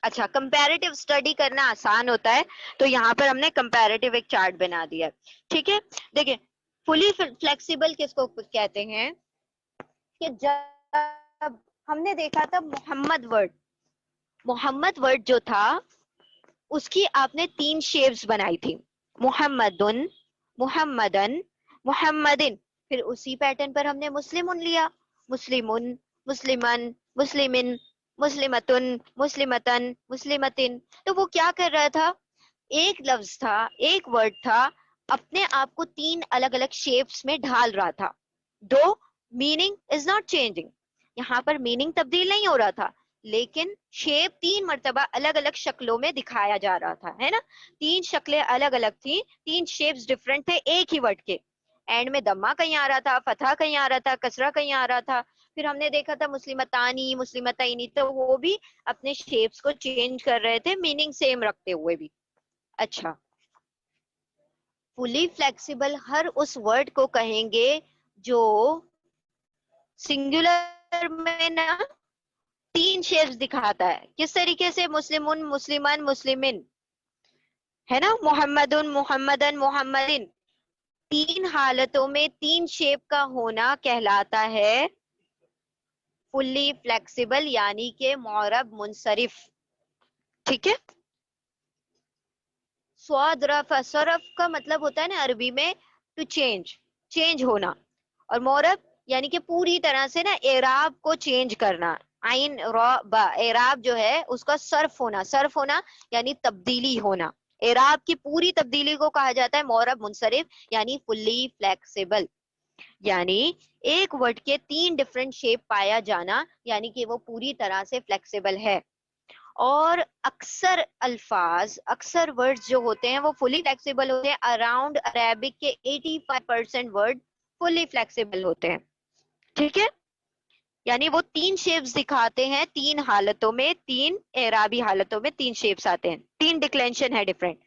اچھا comparative study کرنا آسان ہوتا ہے تو یہاں پر ہم نے کمپیریٹیو ایک چارٹ بنا دیا. ٹھیک ہے, دیکھیں فلی فلیکسیبل کس کو کہتے ہیں کہ جب ہم نے دیکھا تھا محمد ورڈ جو تھا اس کی آپ نے 3 شیپس بنائی تھی, محمدن, محمدن, محمدن. پھر اسی پیٹرن پر ہم نے مسلمن لیا, مسلمن, مسلمن, مسلمن, مسلمتن, مسلمتن, مسلمتن. تو وہ کیا کر رہا تھا, ایک لفظ تھا, ایک ورڈ تھا, اپنے آپ کو 3 الگ الگ شیپس میں ڈھال رہا تھا. دو میننگ از ناٹ چینجنگ, یہاں پر میننگ تبدیل نہیں ہو رہا تھا, لیکن شیپ 3 مرتبہ الگ الگ شکلوں میں دکھایا جا رہا تھا, ہے نا. 3 شکلیں الگ الگ تھیں, 3 شیپس ڈفرنٹ تھے ایک ہی ورڈ کے. اینڈ میں دمہ کہیں آ رہا تھا, فتحہ کہیں آ رہا تھا, کسرہ کہیں آ رہا تھا. پھر ہم نے دیکھا تھا مسلمتانی, مسلمتینی, تو وہ بھی اپنے شیپس کو چینج کر رہے تھے میننگ سیم رکھتے ہوئے بھی. اچھا فلی فلیکسیبل ہر اس ورڈ کو کہیں گے جو سنگولر میں نا 3 شیپس دکھاتا ہے. کس طریقے سے, مسلمن, مسلمان, مسلمن, ہے نا, محمدن, محمدن, محمدن. 3 حالتوں میں 3 شیپ کا ہونا کہلاتا ہے فلی فلیکسیبل, یعنی کہ معرب منصرف. ٹھیک ہے, صاد رف صرف کا مطلب ہوتا ہے نا عربی میں ٹو چینج, چینج ہونا, اور معرب یعنی کہ پوری طرح سے نا اعراب کو چینج کرنا. عین را با, اعراب جو ہے اس کا صرف ہونا, صرف ہونا یعنی تبدیلی ہونا. اعراب کی پوری تبدیلی کو کہا جاتا ہے معرب منصرف یعنی فلی فلیکسیبل. یعنی ایک ورڈ کے 3 ڈفرنٹ شیپ پایا جانا یعنی کہ وہ پوری طرح سے فلیکسیبل ہے. اور اکثر الفاظ, اکثر ورڈز جو ہوتے ہیں وہ فلی فلیکسیبل ہوتے ہیں. اراؤنڈ عربک کے 85% ورڈ فلی فلیکسیبل ہوتے ہیں. ٹھیک ہے, یعنی وہ 3 شیپس دکھاتے ہیں 3 حالتوں میں, 3 اعرابی حالتوں میں 3 شیپس آتے ہیں, 3 ڈکلینشن ہے ڈفرنٹ.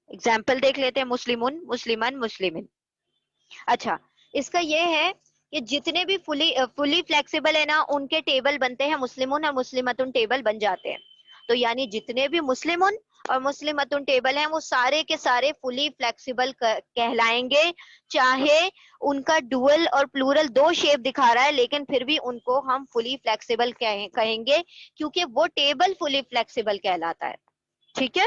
اگزامپل دیکھ لیتے ہیں, مسلمن, مسلمن, مسلمن. اچھا اس کا یہ ہے کہ جتنے بھی فلی فلیکسیبل ہے نا ان کے ٹیبل بنتے ہیں, مسلمون اور مسلمتن ٹیبل بن جاتے ہیں. تو یعنی جتنے بھی مسلمون اور مسلمتن ٹیبل ہیں وہ سارے کے سارے فلی فلیکسیبل کہلائیں گے, چاہے ان کا ڈوئل اور پلورل 2 شیپ دکھا رہا ہے لیکن پھر بھی ان کو ہم فلی فلیکسیبل کہیں گے کیونکہ وہ ٹیبل فلی فلیکسیبل کہلاتا ہے. ٹھیک ہے,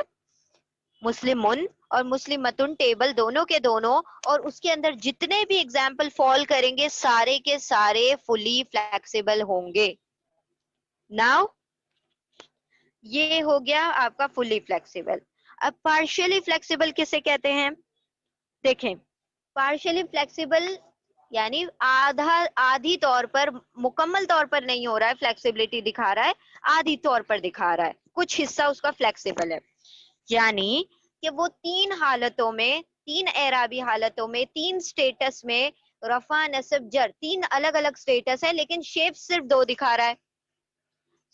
مسلمون اور مسلمتن ٹیبل دونوں کے دونوں اور اس کے اندر جتنے بھی اگزامپل فال کریں گے سارے کے سارے فلی فلیکسیبل ہوں گے. ناؤ یہ ہو گیا آپ کا فلی فلیکسیبل. اب پارشلی فلیکسیبل کسے کہتے ہیں, دیکھیں پارشلی فلیکسیبل یعنی آدھی طور پر, مکمل طور پر نہیں ہو رہا ہے, فلیکسیبلٹی دکھا رہا ہے, آدھی طور پر دکھا رہا ہے, کچھ حصہ اس کا فلیکسیبل ہے. یعنی کہ وہ 3 حالتوں میں, 3 اعرابی حالتوں میں, 3 سٹیٹس میں, رفع, نصب, جر, 3 الگ الگ سٹیٹس ہے لیکن شیپ صرف 2 دکھا رہا ہے,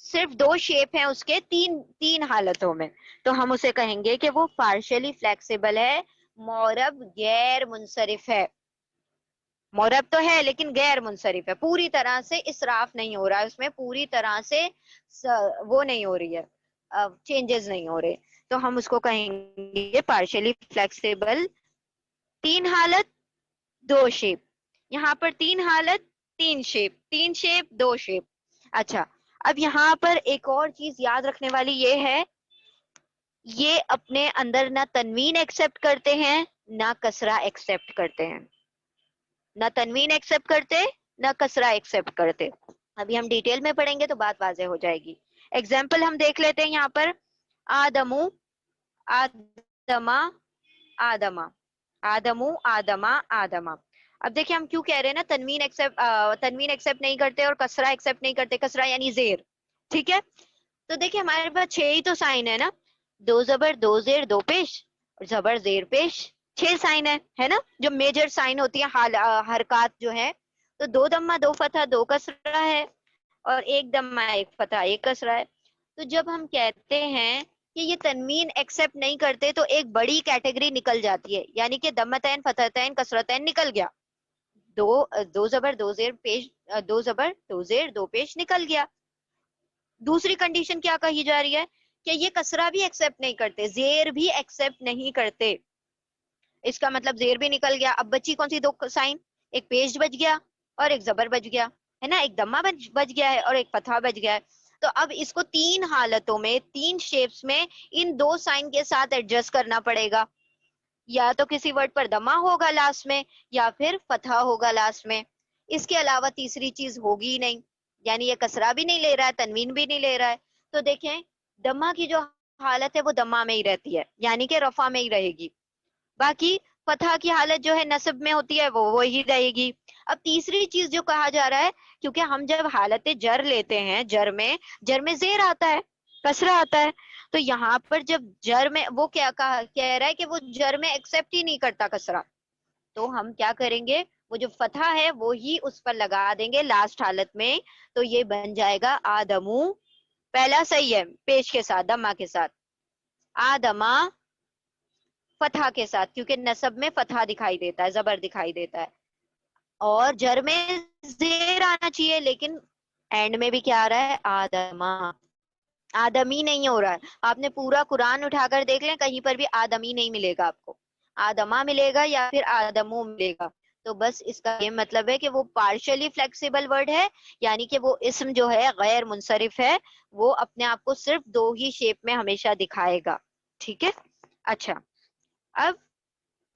صرف 2 شیپ ہیں اس کے 3 حالتوں میں. تو ہم اسے کہیں گے کہ وہ پارشلی فلیکسیبل ہے, معرب غیر منصرف ہے. معرب تو ہے لیکن غیر منصرف ہے, پوری طرح سے اسراف نہیں ہو رہا ہے اس میں, پوری طرح سے وہ نہیں ہو رہی ہے, چینجز نہیں ہو رہے. تو ہم اس کو کہیں گے پارشلی فلیکسیبل. 3 حالت 2 شیپ, یہاں پر 3 حالت 3 شیپ, 3 شیپ 2 شیپ. اچھا اب یہاں پر ایک اور چیز یاد رکھنے والی یہ ہے, یہ اپنے اندر نہ تنوین ایکسپٹ کرتے ہیں نہ کسرہ ایکسپٹ کرتے ہیں, نہ تنوین ایکسپٹ کرتے نہ کسرہ ایکسپٹ کرتے. ابھی ہم ڈیٹیل میں پڑھیں گے تو بات واضح ہو جائے گی. ایگزامپل ہم دیکھ لیتے ہیں یہاں پر, آدمو, آدما, آدما, آدمو, آدما, آدما. اب دیکھیں ہم کیوں کہہ رہے ہیں نا تنوین ایکسپٹ نہیں کرتے اور کسرہ ایکسپٹ نہیں کرتے, کسرہ یعنی زیر. ٹھیک ہے, تو دیکھیں ہمارے پاس 6 ہی تو سائن ہے نا, 2 زبر 2 زیر 2 پیش اور زبر زیر پیش, 6 سائن ہے نا جو میجر سائن ہوتی ہیں حرکات جو ہے. تو 2 دمہ 2 فتحہ 2 کسرہ ہے اور 1 دمہ 1 فتحہ 1 کسرہ ہے. تو جب ہم کہتے ہیں کہ یہ تنوین ایکسپٹ نہیں کرتے تو ایک بڑی کیٹیگری نکل جاتی ہے, یعنی کہ دمتین, فتحتین, کسرتین نکل گیا, 2 زبر 2 زیر پیش, 2 زبر 2 زیر 2 پیش نکل گیا. دوسری کنڈیشن کیا کہی جا رہی ہے کہ یہ کسرہ بھی ایکسپٹ نہیں کرتے, زیر بھی ایکسپٹ نہیں کرتے. اس کا مطلب زیر بھی نکل گیا. اب بچی کون سی دو سائن, ایک پیش بچ گیا اور ایک زبر بچ گیا ہے نا, ایک دمہ بچ گیا ہے اور ایک فتحہ بچ گیا ہے. تو اب اس کو تین حالتوں میں, تین شیپس میں ان دو سائن کے ساتھ ایڈجسٹ کرنا پڑے گا. یا تو کسی ورڈ پر دمہ ہوگا لاسٹ میں, یا پھر فتحہ ہوگا لاسٹ میں. اس کے علاوہ تیسری چیز ہوگی ہی نہیں, یعنی یہ کسرہ بھی نہیں لے رہا ہے, تنوین بھی نہیں لے رہا ہے. تو دیکھیں دمہ کی جو حالت ہے وہ دمہ میں ہی رہتی ہے, یعنی کہ رفع میں ہی رہے گی. باقی فتح کی حالت جو ہے نصب میں ہوتی ہے وہ وہی رہے گی. اب تیسری چیز جو کہا جا رہا ہے, کیونکہ ہم جب حالت جر لیتے ہیں, جر میں زیر آتا ہے, کسرہ آتا ہے. تو یہاں پر جب جر میں وہ کیا کہہ رہا ہے کہ وہ جر میں ایکسپٹ ہی نہیں کرتا کسرہ, تو ہم کیا کریں گے, وہ جو فتح ہے وہی اس پر لگا دیں گے لاسٹ حالت میں. تو یہ بن جائے گا آدمو, پہلا صحیح ہے پیش کے ساتھ دمہ کے ساتھ, آدمہ فتح کے ساتھ, کیونکہ نصب میں فتح دکھائی دیتا ہے, زبر دکھائی دیتا ہے. اور جر میں زیر آنا چاہیے, لیکن اینڈ میں بھی کیا آ رہا ہے, آدمہ. آدمی نہیں ہو رہا ہے. آپ نے پورا قرآن اٹھا کر دیکھ لیں, کہیں پر بھی آدمی نہیں ملے گا آپ کو, آدمہ ملے گا یا پھر آدمو ملے گا. تو بس اس کا یہ مطلب ہے کہ وہ پارشلی فلیکسیبل ورڈ ہے, یعنی کہ وہ اسم جو ہے غیر منصرف ہے, وہ اپنے آپ کو صرف دو ہی شیپ میں ہمیشہ دکھائے گا. ٹھیک ہے. اچھا, اب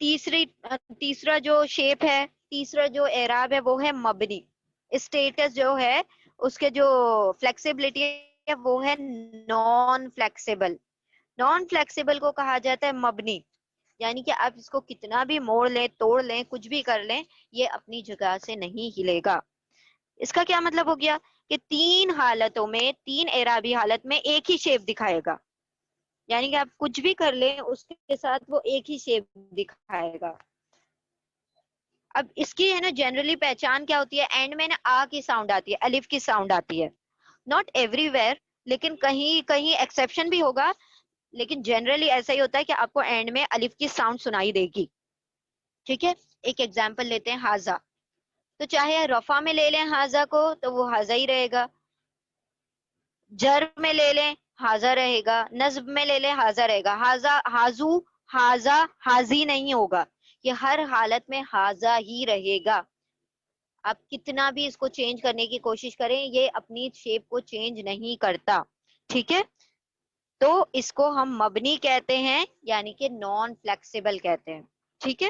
تیسرا جو شیپ ہے, تیسرا جو اعراب ہے وہ ہے مبنی. اسٹیٹس جو ہے اس کے جو فلیکسیبلٹی ہے وہ ہے نان فلیکسیبل. نان فلیکسیبل کو کہا جاتا ہے مبنی, یعنی کہ آپ اس کو کتنا بھی موڑ لیں, توڑ لیں, کچھ بھی کر لیں, یہ اپنی جگہ سے نہیں ہلے گا. اس کا کیا مطلب ہو گیا کہ تین حالتوں میں, تین اعرابی حالت میں ایک ہی شیپ دکھائے گا, یعنی کہ آپ کچھ بھی کر لیں اس کے ساتھ وہ ایک ہی شیپ دکھائے گا. اب اس کی ہے نا جنرلی پہچان کیا ہوتی ہے, اینڈ میں نا آ کی ساؤنڈ آتی ہے, الف کی ساؤنڈ آتی ہے. ناٹ ایوری ویئر, لیکن کہیں کہیں ایکسیپشن بھی ہوگا, لیکن جنرلی ایسا ہی ہوتا ہے کہ آپ کو اینڈ میں الف کی ساؤنڈ سنائی دے گی. ٹھیک ہے. ایک ایگزامپل لیتے ہیں, ہاضا, تو چاہے رفع میں لے لیں ہاضا کو تو وہ ہاضا ہی رہے گا, جر میں لے لیں ہاضا رہے گا, نصب میں لے لیں ہاضا رہے گا. ہاضا, ہاضو, ہاضا, حاضی نہیں ہوگا, یہ ہر حالت میں ہاضا ہی رہے گا. آپ کتنا بھی اس کو چینج کرنے کی کوشش کریں, یہ اپنی شیپ کو چینج نہیں کرتا. ٹھیک ہے. تو اس کو ہم مبنی کہتے ہیں, یعنی کہ نان فلیکسیبل کہتے ہیں. ٹھیک ہے.